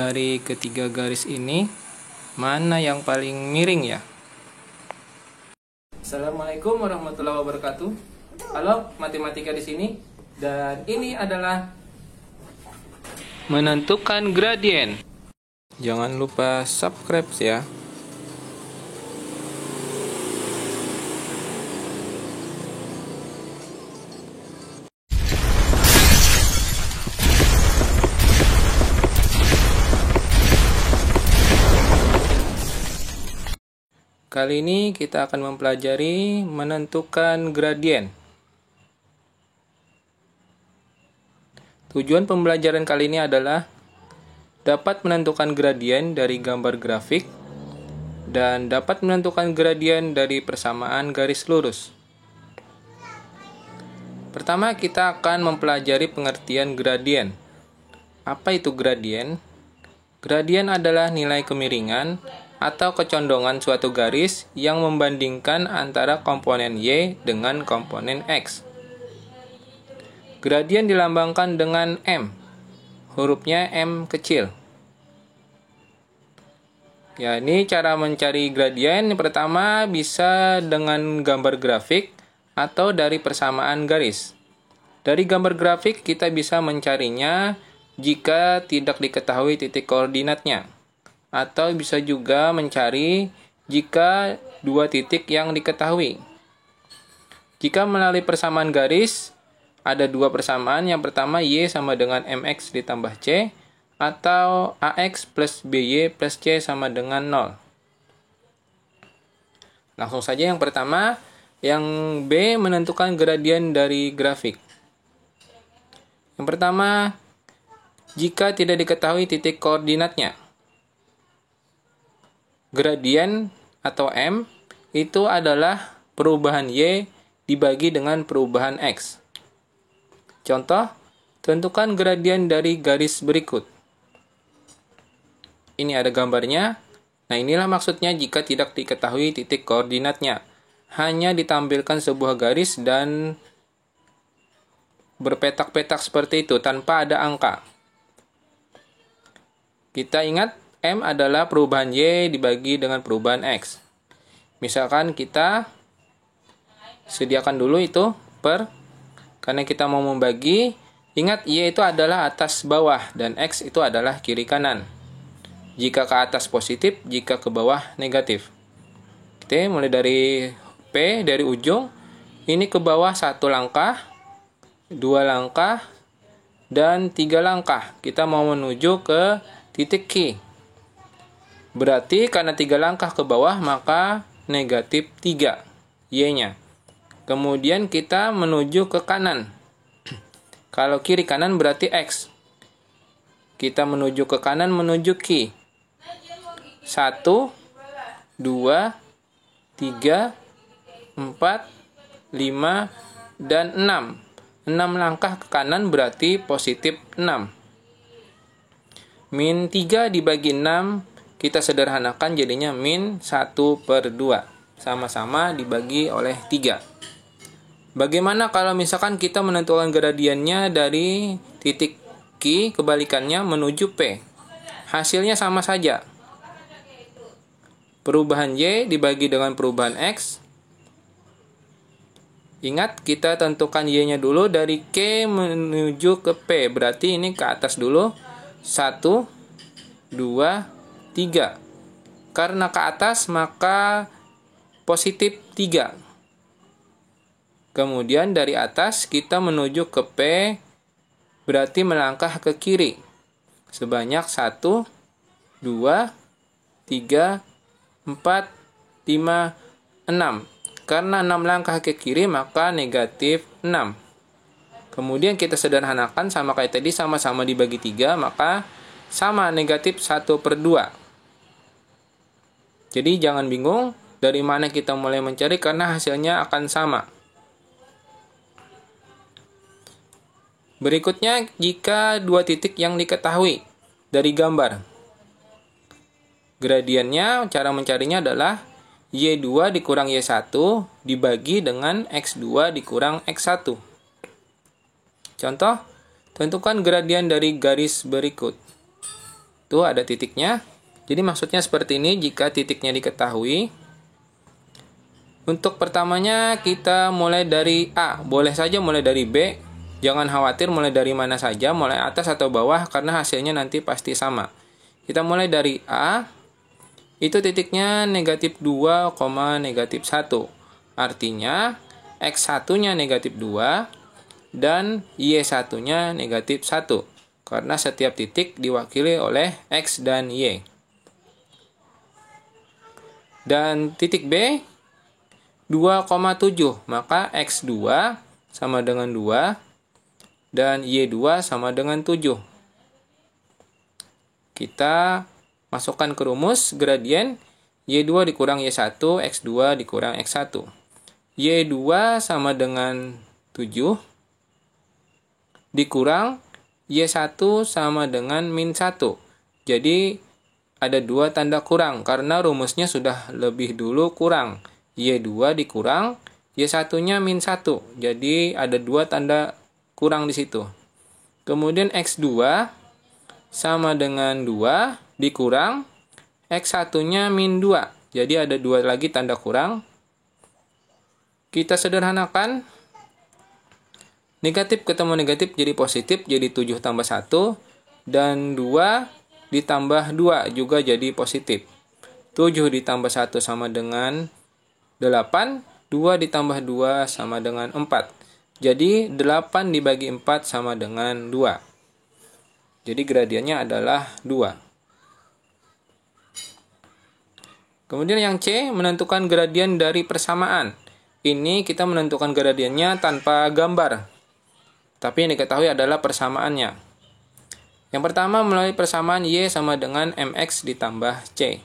Dari ketiga garis ini, mana yang paling miring ya? Assalamualaikum warahmatullahi wabarakatuh. Halo, matematika di sini. Dan ini adalah menentukan gradien. Jangan lupa subscribe ya. Kali ini kita akan mempelajari menentukan gradien. Tujuan pembelajaran kali ini adalah dapat menentukan gradien dari gambar grafik dan dapat menentukan gradien dari persamaan garis lurus. Pertama, kita akan mempelajari pengertian gradien. Apa itu gradien? Gradien adalah nilai kemiringan atau kecondongan suatu garis yang membandingkan antara komponen Y dengan komponen X. Gradien dilambangkan dengan M, hurufnya M kecil. Ya, ini cara mencari gradien. Yang pertama bisa dengan gambar grafik atau dari persamaan garis. Dari gambar grafik kita bisa mencarinya jika tidak diketahui titik koordinatnya. Atau bisa juga mencari jika dua titik yang diketahui. Jika melalui persamaan garis, ada dua persamaan. Yang pertama, Y sama dengan MX ditambah C, atau AX plus BY plus C sama dengan 0. Langsung saja yang pertama, yang B menentukan gradien dari grafik. Yang pertama, jika tidak diketahui titik koordinatnya. Gradien atau M itu adalah perubahan Y dibagi dengan perubahan X. Contoh, tentukan gradien dari garis berikut. Ini ada gambarnya. Nah, inilah maksudnya jika tidak diketahui titik koordinatnya. Hanya ditampilkan sebuah garis dan berpetak-petak seperti itu tanpa ada angka. Kita ingat M adalah perubahan Y dibagi dengan perubahan X. Misalkan kita sediakan dulu itu karena kita mau membagi, ingat Y itu adalah atas bawah dan X itu adalah kiri kanan. Jika ke atas positif, jika ke bawah negatif. Oke, mulai dari P, dari ujung, ini ke bawah 1 langkah, 2 langkah, dan 3 langkah. Kita mau menuju ke titik Q. Berarti karena 3 langkah ke bawah, maka negatif 3 Y-nya. Kemudian kita menuju ke kanan. Kalau kiri kanan berarti X. Kita menuju ke kanan menuju Q. 1, 2, 3, 4, 5, dan 6. 6 langkah ke kanan berarti positif 6. Min 3 dibagi 6. Kita sederhanakan jadinya min 1/2. Sama-sama dibagi oleh 3. Bagaimana kalau misalkan kita menentukan gradiennya dari titik Q, kebalikannya menuju P? Hasilnya sama saja. Perubahan Y dibagi dengan perubahan X. Ingat, kita tentukan Y-nya dulu dari Q menuju ke P. Berarti ini ke atas dulu. 1, 2, 3. Karena ke atas maka positif 3. Kemudian dari atas kita menuju ke P, berarti melangkah ke kiri. Sebanyak 1, 2, 3, 4, 5, 6. Karena 6 langkah ke kiri maka negatif 6. Kemudian kita sederhanakan sama kayak tadi, sama-sama dibagi 3, maka sama negatif 1/2. Jadi jangan bingung dari mana kita mulai mencari karena hasilnya akan sama. Berikutnya, jika dua titik yang diketahui dari gambar. Gradiennya, cara mencarinya adalah Y2 dikurang Y1 dibagi dengan X2 dikurang X1. Contoh, tentukan gradien dari garis berikut. Tuh ada titiknya. Jadi maksudnya seperti ini jika titiknya diketahui. Untuk pertamanya kita mulai dari A. Boleh saja mulai dari B. Jangan khawatir mulai dari mana saja, mulai atas atau bawah karena hasilnya nanti pasti sama. Kita mulai dari A. Itu titiknya negatif 2, negatif 1. Artinya X1-nya negatif 2 dan Y1-nya negatif 1. Karena setiap titik diwakili oleh X dan Y. Dan titik B 2,7. Maka X2 sama dengan 2 dan Y2 sama dengan 7. Kita masukkan ke rumus gradien Y2 dikurang Y1, X2 dikurang X1. Y2 sama dengan 7 dikurang Y1 sama dengan min 1. Jadi ada 2 tanda kurang karena rumusnya sudah lebih dulu kurang. Y2 dikurang Y1-nya min 1. Jadi ada 2 tanda kurang di situ. Kemudian X2 sama dengan 2 dikurang X1-nya min 2. Jadi ada 2 lagi tanda kurang. Kita sederhanakan. Negatif ketemu negatif jadi positif, jadi 7 tambah 1. Dan 2 ditambah 2 juga jadi positif. 7 ditambah 1 sama dengan 8. 2 ditambah 2 sama dengan 4. Jadi 8 dibagi 4 sama dengan 2. Jadi gradiennya adalah 2. Kemudian yang C, menentukan gradien dari persamaan. Ini kita menentukan gradiennya tanpa gambar. Tapi yang diketahui adalah persamaannya. Yang pertama melalui persamaan Y sama dengan MX ditambah C.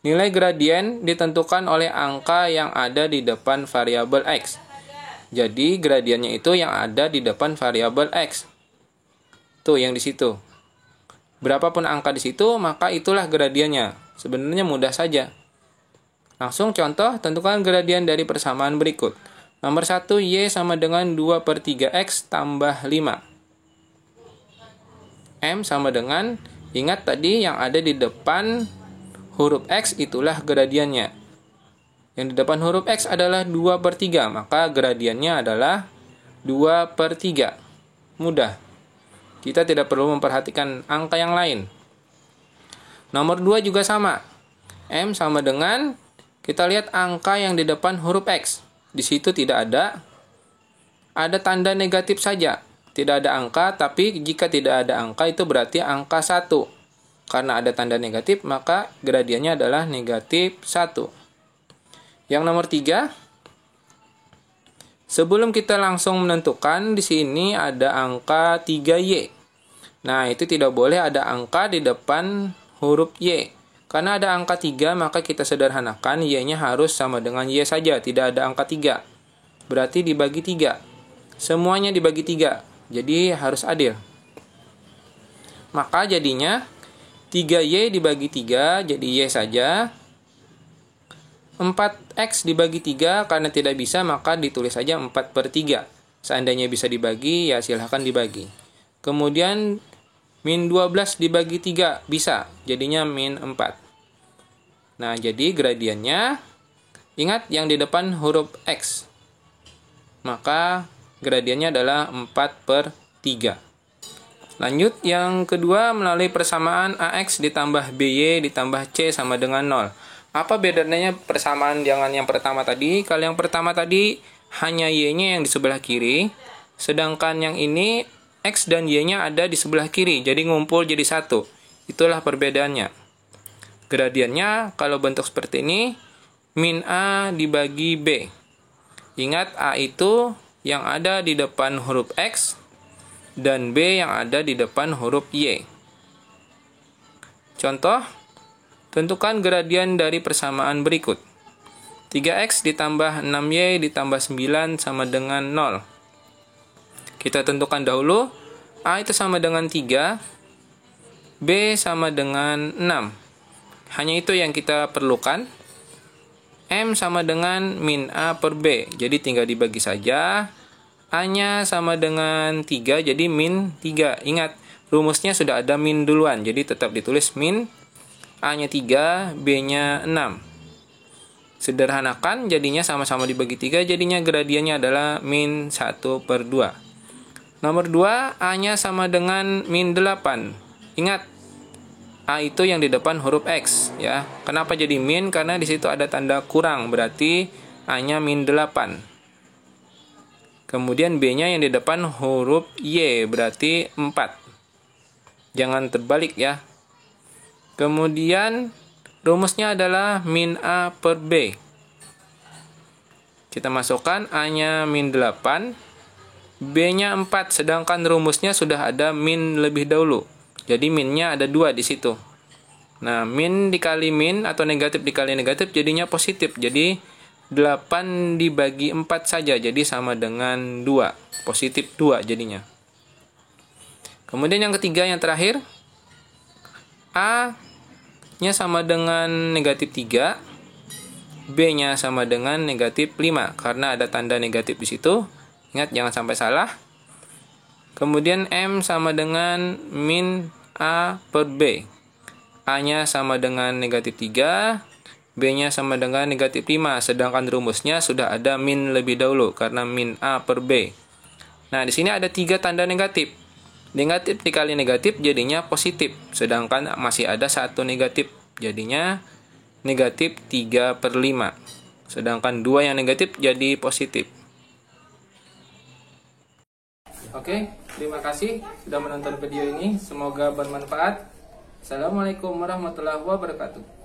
Nilai gradien ditentukan oleh angka yang ada di depan variabel X. Jadi gradiennya itu yang ada di depan variabel X. Tuh yang di situ. Berapapun angka di situ, maka itulah gradiennya. Sebenarnya mudah saja. Langsung contoh, tentukan gradien dari persamaan berikut. Nomor 1, Y sama dengan 2/3X tambah 5. M sama dengan, ingat tadi yang ada di depan huruf X itulah gradiennya. Yang di depan huruf X adalah 2/3, maka gradiennya adalah 2/3. Mudah. Kita tidak perlu memperhatikan angka yang lain. Nomor 2 juga sama. M sama dengan, kita lihat angka yang di depan huruf X. Di situ tidak ada tanda negatif saja. Tidak ada angka, tapi jika tidak ada angka itu berarti angka 1. Karena ada tanda negatif, maka gradiennya adalah negatif 1. Yang nomor 3, sebelum kita langsung menentukan, di sini ada angka 3Y. Nah, itu tidak boleh ada angka di depan huruf Y. Karena ada angka 3, maka kita sederhanakan Y-nya harus sama dengan Y saja, tidak ada angka 3. Berarti dibagi 3. Semuanya dibagi 3, jadi harus adil. Maka jadinya 3Y dibagi 3, jadi Y saja. 4X dibagi 3, karena tidak bisa, maka ditulis saja 4/3. Seandainya bisa dibagi, ya silahkan dibagi. Kemudian min 12 dibagi 3, bisa, jadinya min 4. Nah, jadi gradiennya, ingat yang di depan huruf X. Maka gradiennya adalah 4/3. Lanjut, yang kedua melalui persamaan AX ditambah BY ditambah C sama dengan 0. Apa bedanya persamaan dengan yang pertama tadi? Kalau yang pertama tadi hanya Y-nya yang di sebelah kiri, sedangkan yang ini X dan Y-nya ada di sebelah kiri, jadi ngumpul jadi 1. Itulah perbedaannya. Gradiennya kalau bentuk seperti ini, min A dibagi B. Ingat A itu yang ada di depan huruf X dan B yang ada di depan huruf Y. Contoh, tentukan gradien dari persamaan berikut. 3X ditambah 6Y ditambah 9 sama dengan 0. Kita tentukan dahulu, A itu sama dengan 3, B sama dengan 6. Hanya itu yang kita perlukan. M sama dengan min A per B. Jadi tinggal dibagi saja. A-nya sama dengan 3, jadi min 3. Ingat, rumusnya sudah ada min duluan. Jadi tetap ditulis min, A-nya 3, B-nya 6. Sederhanakan, jadinya sama-sama dibagi 3, jadinya gradiennya adalah min 1/2. Nomor 2, A-nya sama dengan min 8. Ingat, A itu yang di depan huruf X, ya. Kenapa jadi min? Karena di situ ada tanda kurang, berarti A-nya min 8. Kemudian B-nya yang di depan huruf Y, berarti 4. Jangan terbalik ya. Kemudian rumusnya adalah min A per B. Kita masukkan A-nya min 8, B-nya 4, sedangkan rumusnya sudah ada min lebih dahulu. Jadi minnya ada 2 di situ. Nah, min dikali min atau negatif dikali negatif jadinya positif. Jadi 8 dibagi 4 saja, jadi sama dengan 2. Positif 2 jadinya. Kemudian yang ketiga, yang terakhir, A-nya sama dengan negatif 3, B-nya sama dengan negatif 5. Karena ada tanda negatif di situ. Ingat, jangan sampai salah. Kemudian M sama dengan min A per B. A-nya sama dengan negatif 3, B-nya sama dengan negatif 5, sedangkan rumusnya sudah ada min lebih dahulu karena min A per B. Nah, di sini ada 3 tanda negatif. Negatif dikali negatif jadinya positif, sedangkan masih ada 1 negatif, jadinya negatif 3/5. Sedangkan 2 yang negatif jadi positif. Oke, terima kasih sudah menonton video ini. Semoga bermanfaat. Assalamualaikum warahmatullahi wabarakatuh.